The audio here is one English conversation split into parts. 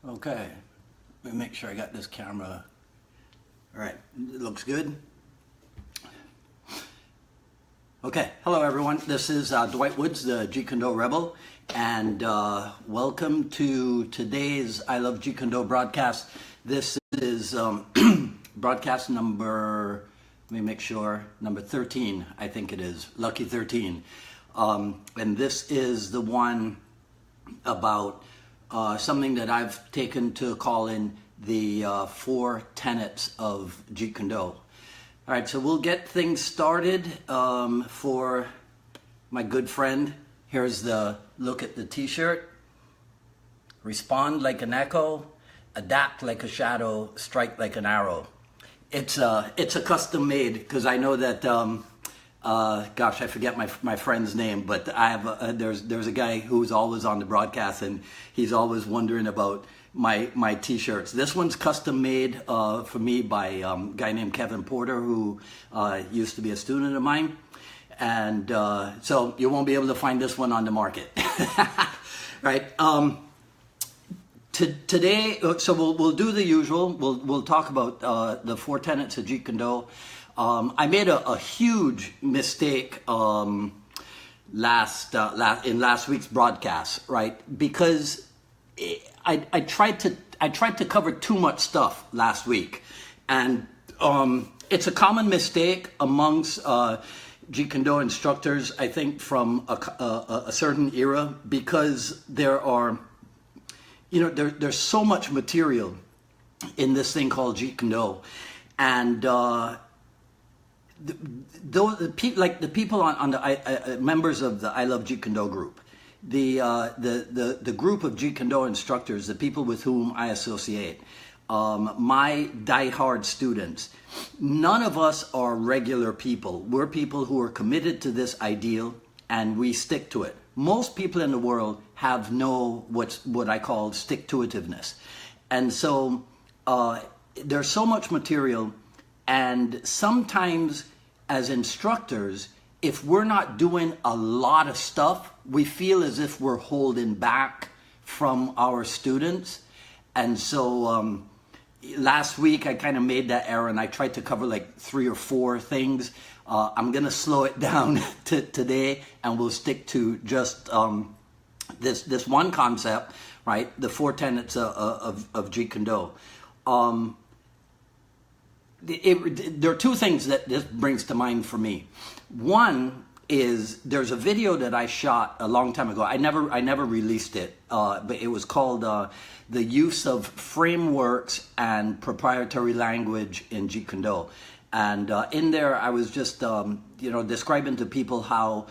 Okay, let me make sure I got this camera. All right, it looks good. Okay, hello everyone. This is Dwight Woods, the Jeet Kune Rebel, and welcome to today's I Love Jeet Kune broadcast. This is broadcast number, let me make sure, number 13, I think it is, lucky 13. And this is the one about something that I've taken to call in the 4 tenets of Jeet Kune. All right, so we'll get things started for my good friend. Here's the look at the t-shirt. Respond like an echo, adapt like a shadow, strike like an arrow. It's a custom made because I know that gosh, I forget my friend's name, but I have there's a guy who's always on the broadcast and he's always wondering about my t-shirts. This one's custom made for me by a guy named Kevin Porter, who used to be a student of mine, and so you won't be able to find this one on the market. Right. Today, so we'll do the usual. We'll talk about the 4 tenets of Jeet Kune. I made a huge mistake in last week's broadcast, right? Because I tried to cover too much stuff last week, and it's a common mistake amongst Jeet Kune instructors, I think, from a certain era, because there are, there's so much material in this thing called Jeet Kune, and the people on the members of the I Love Jeet Kune group, the group of Jeet Kune instructors, the people with whom I associate, my diehard students, none of us are regular people. We're people who are committed to this ideal and we stick to it. Most people in the world have what I call stick-to-itiveness. And so there's so much material, and sometimes as instructors, if we're not doing a lot of stuff, we feel as if we're holding back from our students. And so last week I kind of made that error and I tried to cover like 3 or 4 things. I'm going to slow it down today, and we'll stick to just this one concept, right? The 4 tenets of Jeet Kune. There are 2 things that this brings to mind for me. One is there's a video that I shot a long time ago. I never released it, but it was called "The Use of Frameworks and Proprietary Language in Jeet Kune." And in there, I was just describing to people how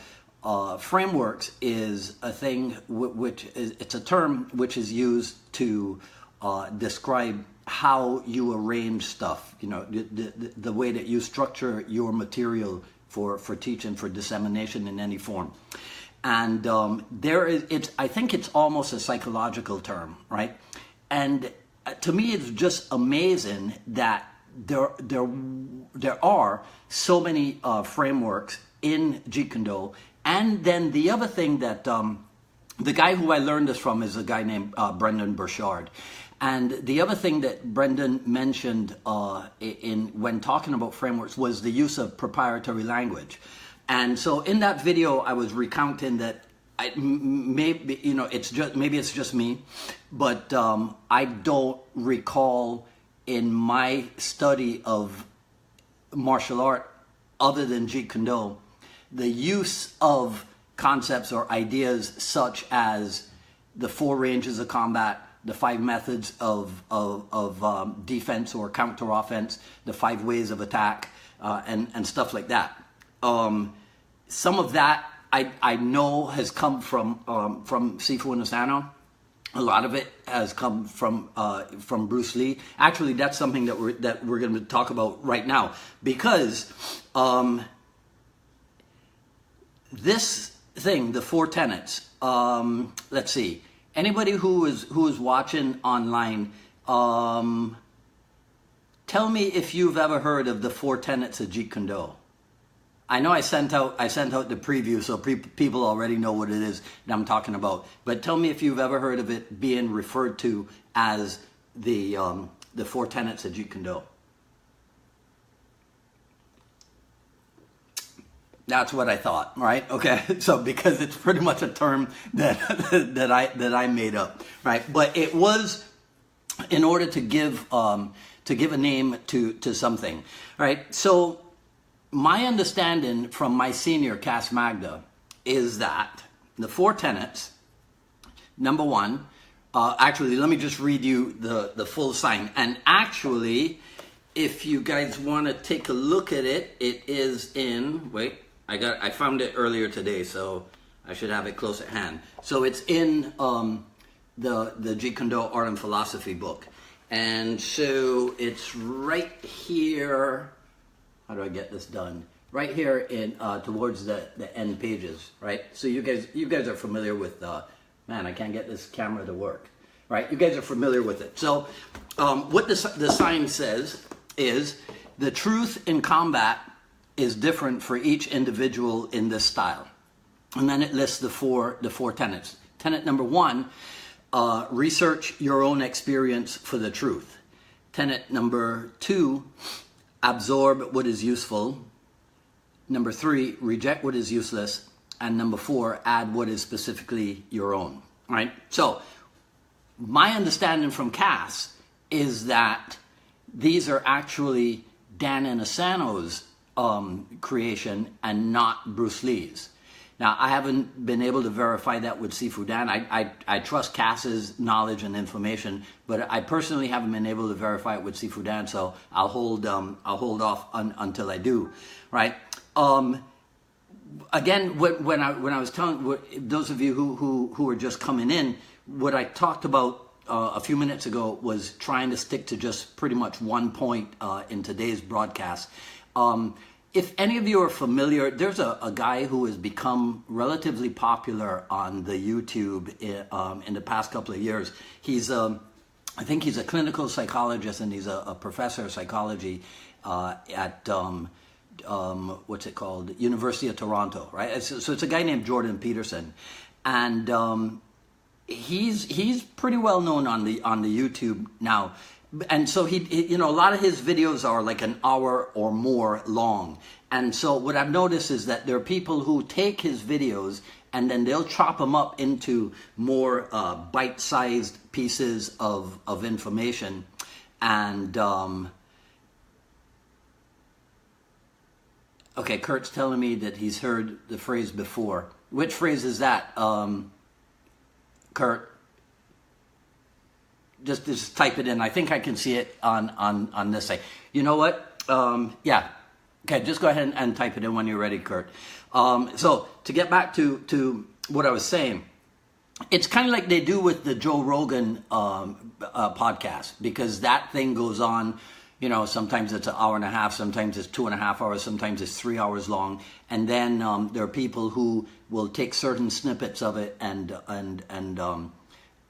frameworks is a thing it's a term which is used to describe how you arrange stuff, the way that you structure your material for teaching, for dissemination in any form. And I think it's almost a psychological term, right? And to me, it's just amazing that there are so many frameworks in Jeet Kune. And then the other thing that the guy who I learned this from is a guy named Brendan Burchard. And the other thing that Brendan mentioned when talking about frameworks was the use of proprietary language. And so in that video, I was recounting that maybe it's just me, but I don't recall in my study of martial art, other than Jeet Kune, the use of concepts or ideas such as the 4 ranges of combat, the 5 methods of defense or counter-offense, the 5 ways of attack, and stuff like that. Some of that I know has come from Sifu and Asano. A lot of it has come from Bruce Lee. Actually, that's something that we're going to talk about right now, because this thing, the 4 tenets. Let's see. Anybody who is watching online, tell me if you've ever heard of the 4 tenets of Jeet Kune. I know I sent out the preview, so people already know what it is that I'm talking about. But tell me if you've ever heard of it being referred to as the 4 tenets of Jeet Kune. That's what I thought, right? Okay, so because it's pretty much a term that I made up, right? But it was in order to give a name to something, right? So my understanding from my senior Cas Magda is that the 4 tenets. Number 1, actually, let me just read you the full sign. And actually, if you guys want to take a look at it, it is in. Wait. I found it earlier today, so I should have it close at hand. So it's in the Jeet Kune Art and Philosophy book, and so it's right here. How do I get this done? Right here in towards the end pages, right? So you guys are familiar with man. I can't get this camera to work, right? You guys are familiar with it. So what the sign says is the truth in combat is different for each individual in this style. And then it lists the four tenets. Tenet number 1, research your own experience for the truth. Tenet number 2, absorb what is useful. Number 3, reject what is useless. And number 4, add what is specifically your own, right? So my understanding from Cass is that these are actually Dan Inosanto's creation and not Bruce Lee's. Now, I haven't been able to verify that with Sifu Dan. I trust Cass's knowledge and information, but I personally haven't been able to verify it with Sifu Dan, so I'll hold off until I do, right? Again, when I was telling those of you who are just coming in, what I talked about a few minutes ago was trying to stick to just pretty much one point in today's broadcast. If any of you are familiar, there's a guy who has become relatively popular on the YouTube in the past couple of years. I think he's a clinical psychologist, and he's a professor of psychology at what's it called? University of Toronto, right? So it's a guy named Jordan Peterson, and he's pretty well known on the YouTube now. And so he, a lot of his videos are like an hour or more long. And so what I've noticed is that there are people who take his videos and then they'll chop them up into more bite-sized pieces of information. And okay, Kurt's telling me that he's heard the phrase before. Which phrase is that, Kurt? Just type it in. I think I can see it on this side. You know what? Yeah. Okay, just go ahead and type it in when you're ready, Kurt. So to get back to what I was saying, it's kind of like they do with the Joe Rogan podcast, because that thing goes on. Sometimes it's an hour and a half, sometimes it's 2.5 hours, sometimes it's 3 hours long, and then there are people who will take certain snippets of it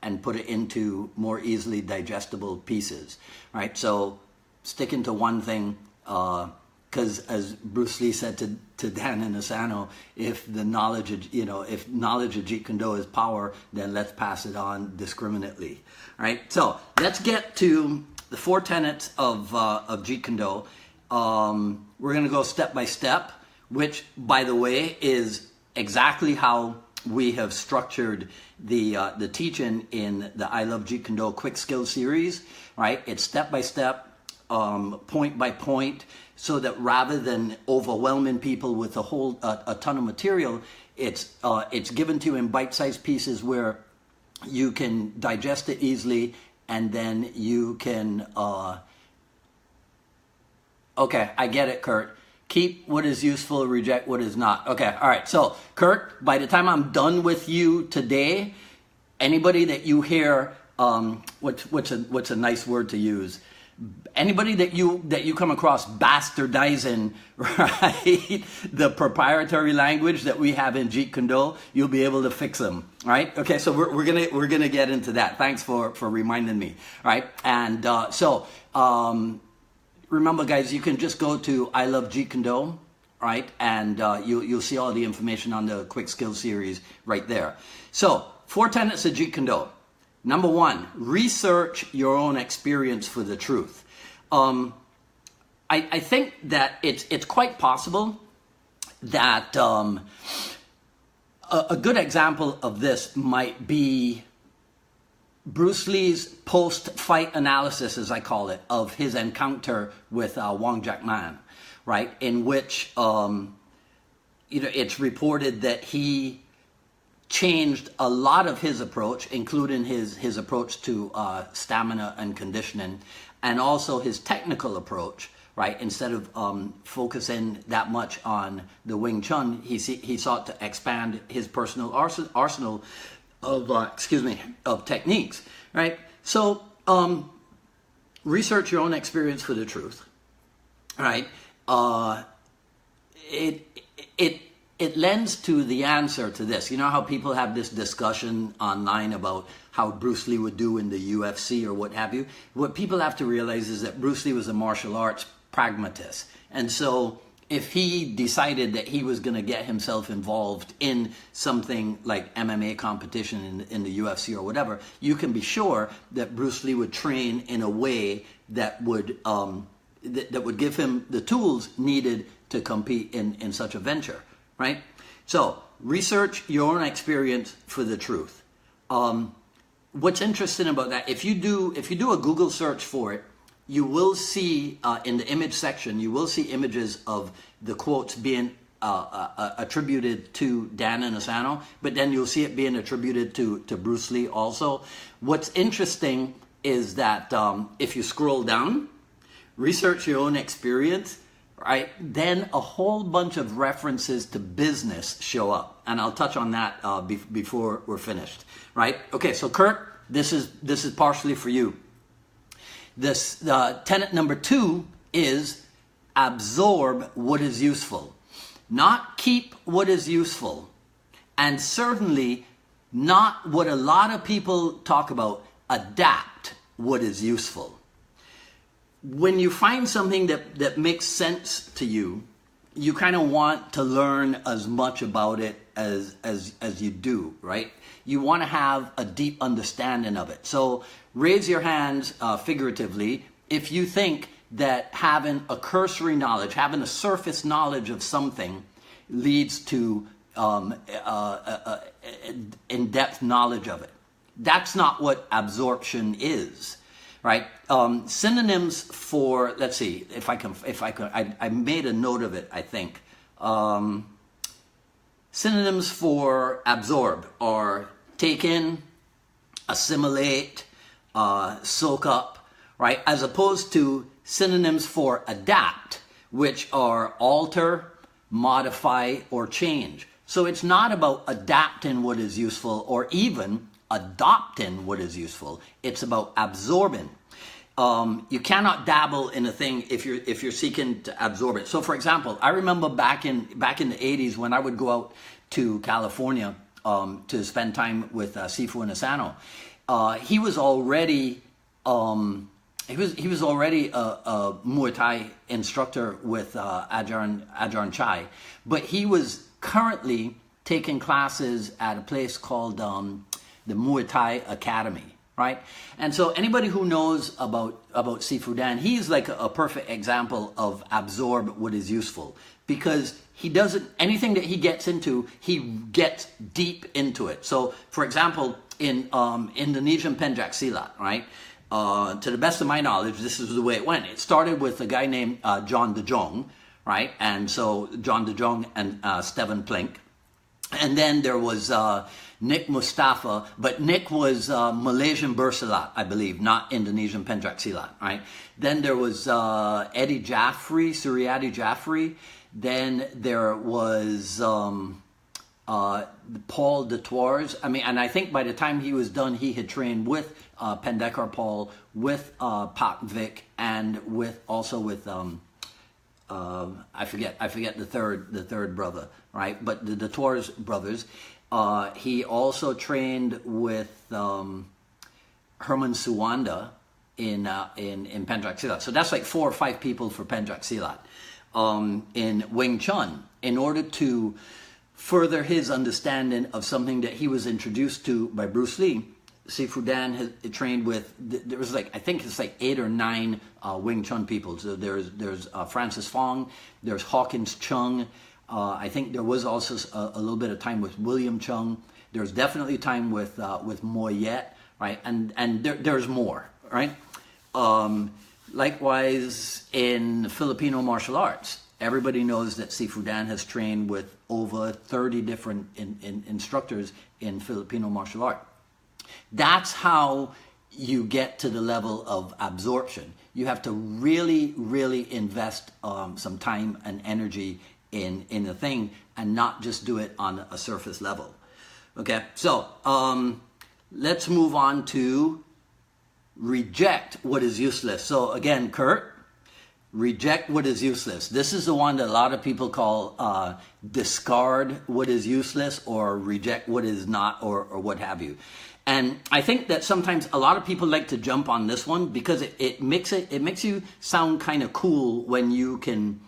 and put it into more easily digestible pieces, right? So sticking to one thing, because as Bruce Lee said to Dan Inosanto, if knowledge of Jeet Kune is power, then let's pass it on discriminately, right? So let's get to the 4 tenets of Jeet Kune. We're gonna go step by step, which, by the way, is exactly how we have structured the teaching in the I Love Jeet Kune Quick Skill series, right? It's step by step, point by point, so that rather than overwhelming people with a ton of material, it's given to you in bite-sized pieces where you can digest it easily, and then you can. Okay, I get it, Kurt. Keep what is useful, reject what is not. Okay, all right. So, Kurt, by the time I'm done with you today, anybody that you hear, what's a nice word to use? Anybody that you come across bastardizing, right, the proprietary language that we have in Jeet Kune, you'll be able to fix them, right? Okay, so we're gonna get into that. Thanks for reminding me, right? And remember, guys, you can just go to I Love Jeet Kune, right? And you'll see all the information on the Quick Skills series right there. So, 4 tenets of Jeet Kune. Number 1, research your own experience for the truth. I think that it's quite possible that a good example of this might be Bruce Lee's post-fight analysis, as I call it, of his encounter with Wong Jack Man, right? In which it's reported that he changed a lot of his approach, including his approach to stamina and conditioning, and also his technical approach, right? Instead of focusing that much on the Wing Chun, he sought to expand his personal arsenal of techniques, right? So research your own experience for the truth, right? It lends to the answer to this. You know how people have this discussion online about how Bruce Lee would do in the UFC or what have you? What people have to realize is that Bruce Lee was a martial arts pragmatist. And so if he decided that he was going to get himself involved in something like MMA competition in the UFC or whatever, you can be sure that Bruce Lee would train in a way that would give him the tools needed to compete in such a venture, right? So research your own experience for the truth. What's interesting about that, if you do a Google search for it, you will see in the image section, you will see images of the quotes being attributed to Dan Inosanto, but then you'll see it being attributed to Bruce Lee also. What's interesting is that if you scroll down, research your own experience, right, then a whole bunch of references to business show up. And I'll touch on that before we're finished, right? Okay, so Kurt, this is partially for you. Tenet number 2 is absorb what is useful. Not keep what is useful. And certainly not what a lot of people talk about, adapt what is useful. When you find something that makes sense to you, you kind of want to learn as much about it as you do, right? You want to have a deep understanding of it. So raise your hands figuratively if you think that having a cursory knowledge, having a surface knowledge of something leads to in-depth knowledge of it. That's not what absorption is, right? Synonyms for, let's see, if I made a note of it, I think. Synonyms for absorb are take in, assimilate, soak up, right? As opposed to synonyms for adapt, which are alter, modify, or change. So it's not about adapting what is useful or even adopting what is useful. It's about absorbing. You cannot dabble in a thing if you're seeking to absorb it. So, for example, I remember back in the 80s when I would go out to California to spend time with Sifu and Asano. He was already a Muay Thai instructor with Ajarn Chai, but he was currently taking classes at a place called the Muay Thai Academy. Right? And so anybody who knows about Sifu Dan, he's like a perfect example of absorb what is useful, because he doesn't, anything that he gets into, he gets deep into it. So, for example, in Indonesian Pencak Silat, right? To the best of my knowledge, this is the way it went. It started with a guy named John De Jong, right? And so John De Jong and Steven Plink. And then there was Nick Mustafa, but Nick was Malaysian Bersilat, I believe, not Indonesian Pencak Silat, right? Then there was Eddie Jaffrey, Suryadi Jaffrey. Then there was Paul de Tours. I mean, and I think by the time he was done, he had trained with Pendekar Paul, with Pak Vic, and also with I forget the third brother, right? But the Tours brothers. He also trained with Herman Suwanda in Pencak Silat. So that's like 4 or 5 people for Pencak Silat. in Wing Chun in order to further his understanding of something that he was introduced to by Bruce Lee. Sifu Dan has trained with, there was like, I think it's like 8 or 9 Wing Chun people. So there's Francis Fong, there's Hawkins Chung. I think there was also a little bit of time with William Chung. There's definitely time with Muay Yet, right? And there's more, right? Likewise, in Filipino martial arts, everybody knows that Sifu Dan has trained with over 30 different instructors in Filipino martial art. That's how you get to the level of absorption. You have to really, really invest some time and energy in the thing and not just do it on a surface level. Okay, so let's move on to reject what is useless. So again, Kurt, reject what is useless. This is the one that a lot of people call discard what is useless or reject what is not or what have you. And I think that sometimes a lot of people like to jump on this one because it makes you sound kind of cool when you can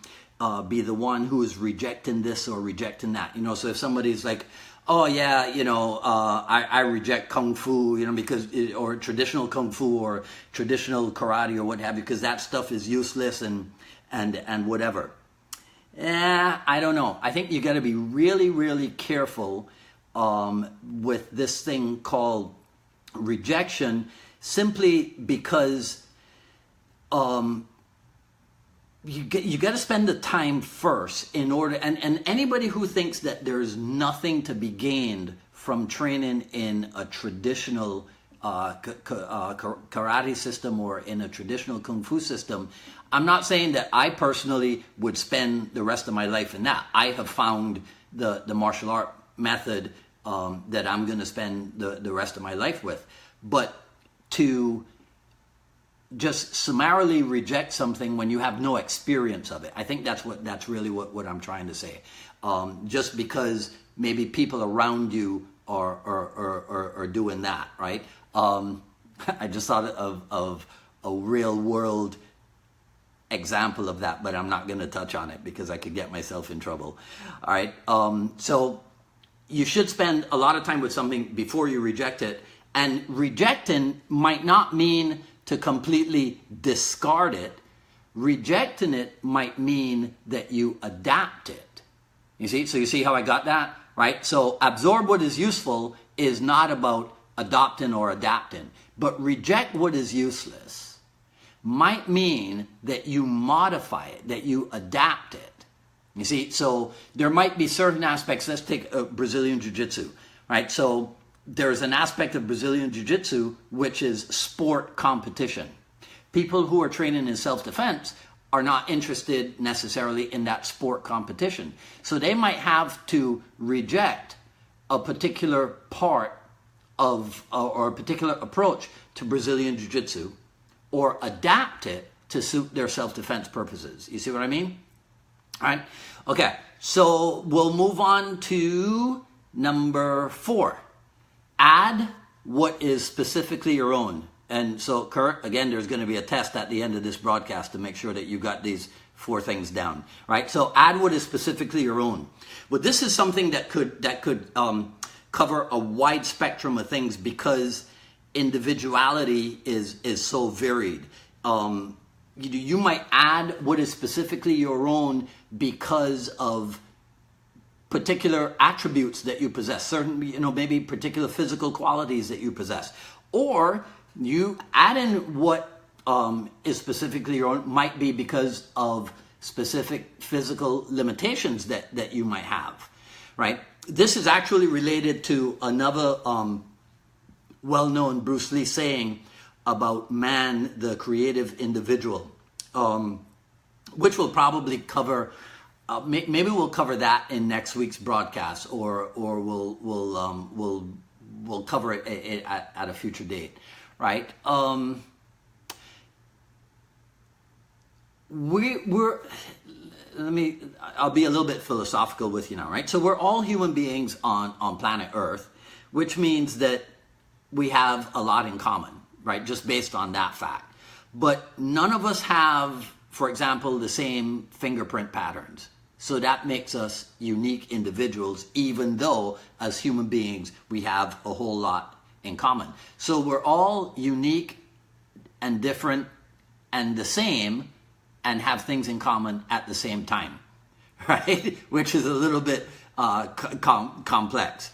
be the one who is rejecting this or rejecting that. You know, so if somebody's like, oh yeah, you know, I reject Kung Fu, you know, because or traditional Kung Fu or traditional karate or what have you, because that stuff is useless and whatever. I don't know. I think you got to be really, really careful with this thing called rejection, simply because you got to spend the time first in order, and anybody who thinks that there's nothing to be gained from training in a traditional karate system or in a traditional Kung Fu system, I'm not saying that I personally would spend the rest of my life in that. I have found the martial art method that I'm going to spend the rest of my life with. But to just summarily reject something when you have no experience of it, I think that's really what I'm trying to say. Just because maybe people around you are doing that, right? I just thought of a real world example of that, but I'm not going to touch on it because I could get myself in trouble. All right. So you should spend a lot of time with something before you reject it. And rejecting might not mean to completely discard it. Rejecting it might mean that you adapt it. You see? So you see how I got that? Right? So absorb what is useful is not about adopting or adapting. But reject what is useless might mean that you modify it, that you adapt it. You see, so there might be certain aspects. Let's take Brazilian Jiu-Jitsu, right? So there's an aspect of Brazilian Jiu-Jitsu which is sport competition. People who are training in self-defense are not interested necessarily in that sport competition. So they might have to reject a particular part of or a particular approach to Brazilian Jiu-Jitsu or adapt it to suit their self-defense purposes. You see what I mean? All right. Okay. So we'll move on to number 4. Add what is specifically your own. And so, Kurt, again, there's going to be a test at the end of this broadcast to make sure that you got these 4 things down. Right. So add what is specifically your own. Well, this is something that could cover a wide spectrum of things because individuality is so varied. You might add what is specifically your own because of particular attributes that you possess, certain, maybe particular physical qualities that you possess. Or you add in what is specifically your own might be because of specific physical limitations that you might have, right? This is actually related to another well-known Bruce Lee saying about man, the creative individual, which we'll probably cover. Maybe we'll cover that in next week's broadcast, or we'll cover it at a future date, right? I'll be a little bit philosophical with you now, right? So we're all human beings on planet Earth, which means that we have a lot in common, right? Just based on that fact. But none of us have for example, the same fingerprint patterns. So that makes us unique individuals, even though as human beings, we have a whole lot in common. So we're all unique and different and the same and have things in common at the same time, right? Which is a little bit complex.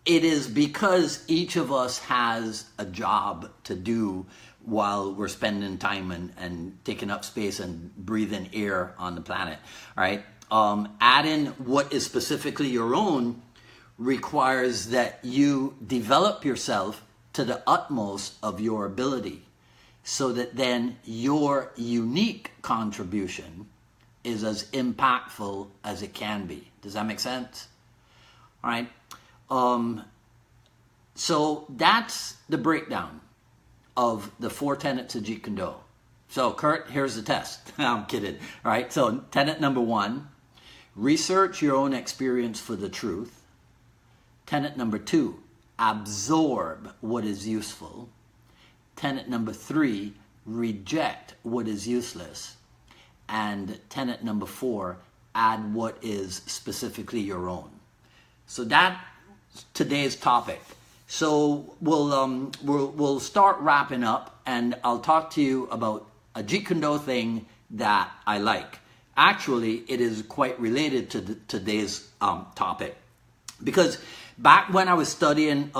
It is because each of us has a job to do while we're spending time and taking up space and breathing air on the planet, right? Adding what is specifically your own requires that you develop yourself to the utmost of your ability so that then your unique contribution is as impactful as it can be. Does that make sense? All right. So that's the breakdown of the 4 tenets of Jeet Kune. So Kurt, here's the test. I'm kidding. All right. So tenet number 1, research your own experience for the truth. Tenet number 2, absorb what is useful. Tenet number 3, reject what is useless. And tenet number 4, add what is specifically your own. So that's today's topic. So we'll start wrapping up, and I'll talk to you about a Jeet Kune thing that I like. Actually, it is quite related to today's topic, because back when I was studying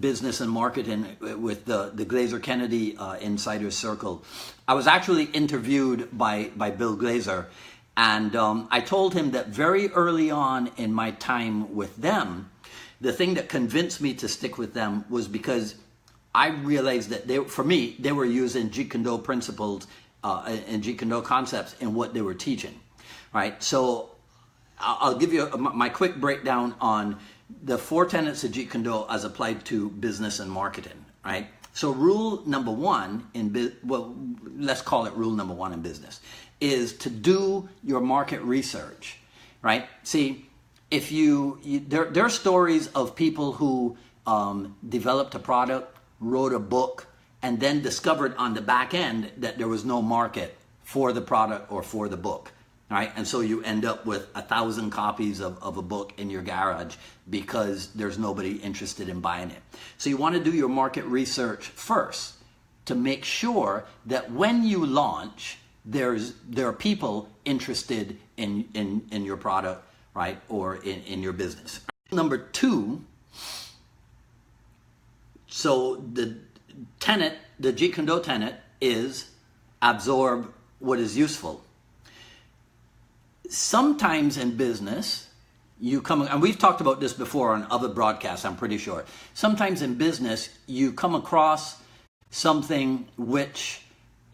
business and marketing with the Glazer Kennedy Insider Circle, I was actually interviewed by Bill Glazer, and I told him that very early on in my time with them, the thing that convinced me to stick with them was because I realized that they were using Jeet Kune principles and Jeet Kune concepts in what they were teaching, right? So I'll give you my quick breakdown on the 4 tenets of Jeet Kune as applied to business and marketing, right? So rule number 1 let's call it rule number 1 in business, is to do your market research, right? See, if there are stories of people who developed a product, wrote a book, and then discovered on the back end that there was no market for the product or for the book, right? And so you end up with 1,000 copies of a book in your garage because there's nobody interested in buying it. So you want to do your market research first to make sure that when you launch, there are people interested in your product, right, or in your business. Number 2, so the Jeet Kune tenet is absorb what is useful. Sometimes in business, and we've talked about this before on other broadcasts, I'm pretty sure. Sometimes in business, you come across something which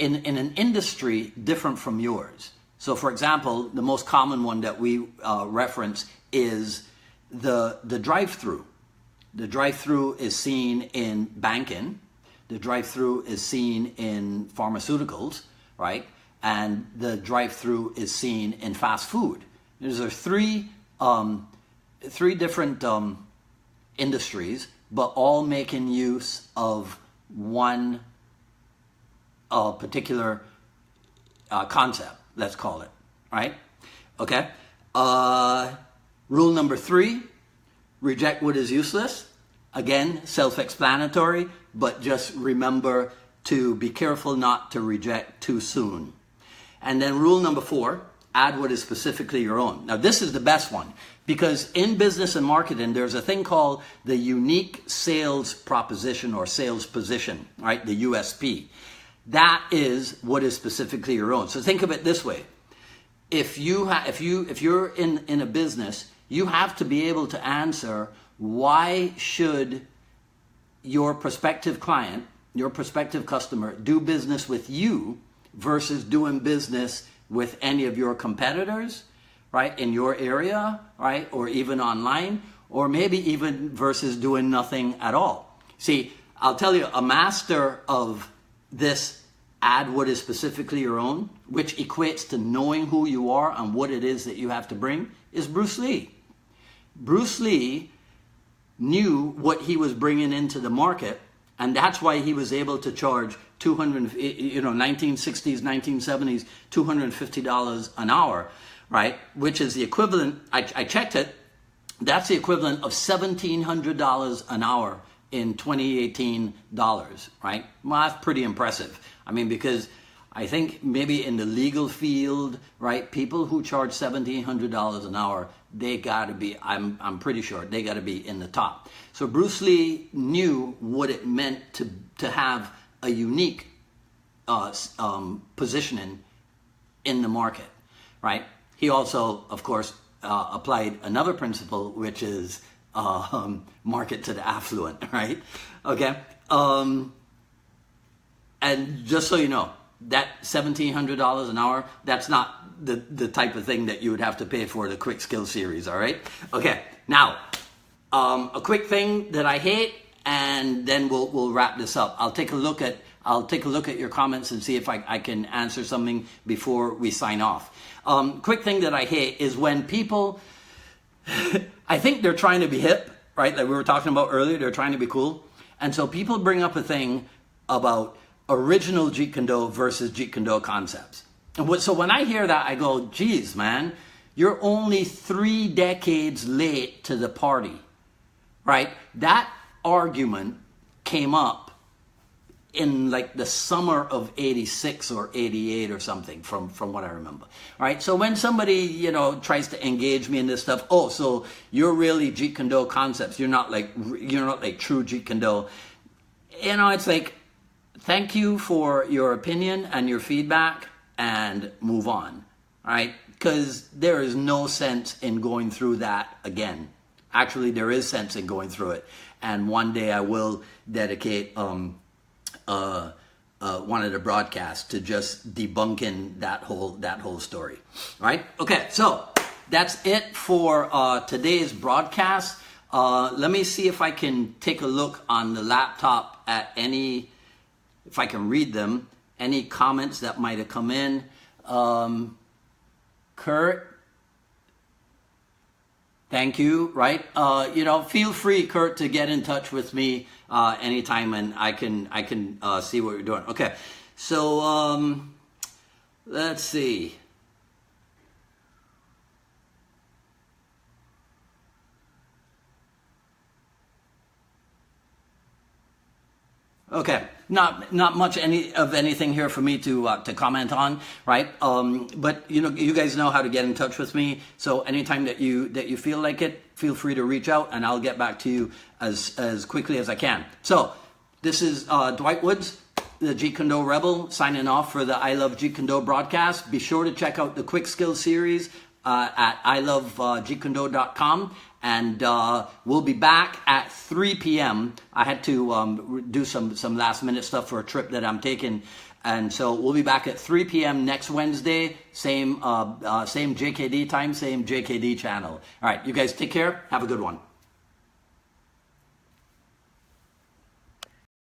in an industry different from yours. So for example, the most common one that we reference is the drive-through. The drive-through is seen in banking. The drive-through is seen in pharmaceuticals, right? And the drive-through is seen in fast food. These are three different industries, but all making use of one particular concept. Let's call it, right? Okay. Rule number 3, reject what is useless. Again, self-explanatory, but just remember to be careful not to reject too soon. And then rule number 4, add what is specifically your own. Now, this is the best one, because in business and marketing, there's a thing called the unique sales proposition or sales position, right? The USP. That is what is specifically your own. So think of it this way. If you're in a business, you have to be able to answer, why should your prospective client, your prospective customer, do business with you versus doing business with any of your competitors, right, in your area, right, or even online, or maybe even versus doing nothing at all. See, I'll tell you, a master of this, add what is specifically your own, which equates to knowing who you are and what it is that you have to bring, is Bruce Lee. Bruce Lee knew what he was bringing into the market, And that's why he was able to charge 1960s, 1970s, $250 an hour, right? Which is the equivalent, I checked it, that's the equivalent of $1,700 an hour in 2018 dollars, right? Well, that's pretty impressive. I mean, because I think maybe in the legal field, right, people who charge $1,700 an hour, they gotta be, I'm pretty sure, they gotta be in the top. So Bruce Lee knew what it meant to have a unique positioning in the market, right? He also, of course, applied another principle, which is market to the affluent, right? Okay. And just so you know, that $1,700 an hour, that's not the type of thing that you would have to pay for the quick skill series, all right? Okay, now, a quick thing that I hate, and then we'll wrap this up. I'll take a look at your comments and see if I can answer something before we sign off. Quick thing that I hate is when people, I think they're trying to be hip, right? Like we were talking about earlier, they're trying to be cool. And so people bring up a thing about original Jeet Kune Do versus Jeet Kune Do concepts. And so when I hear that, I go, geez, man, you're only 3 decades late to the party, right? That argument came up in like the summer of 86 or 88 or something from what I remember, right? So when somebody, tries to engage me in this stuff, oh, so you're really Jeet Kune Do concepts. You're not like true Jeet Kune Do. It's like, thank you for your opinion and your feedback and move on, right? Because there is no sense in going through that again. Actually, there is sense in going through it. And one day I will dedicate one of the broadcasts to just debunking that whole story, right? Okay, so that's it for today's broadcast. Let me see if I can take a look on the laptop at if I can read them, any comments that might have come in. Kurt, thank you, right? Feel free, Kurt, to get in touch with me anytime, and I can see what you're doing. Okay, so let's see. Okay, not much of anything here for me to comment on, right? But you guys know how to get in touch with me. So anytime that you feel like it, feel free to reach out, and I'll get back to you as quickly as I can. So this is Dwight Woods, the Jeet Kune Do Rebel, signing off for the I Love Jeet Kune Do broadcast. Be sure to check out the Quick Skills series at ilovejeetkunዶ.com. And we'll be back at 3 p.m. I had to do some last minute stuff for a trip that I'm taking. And so we'll be back at 3 p.m. next Wednesday. Same JKD time, same JKD channel. All right, you guys take care. Have a good one.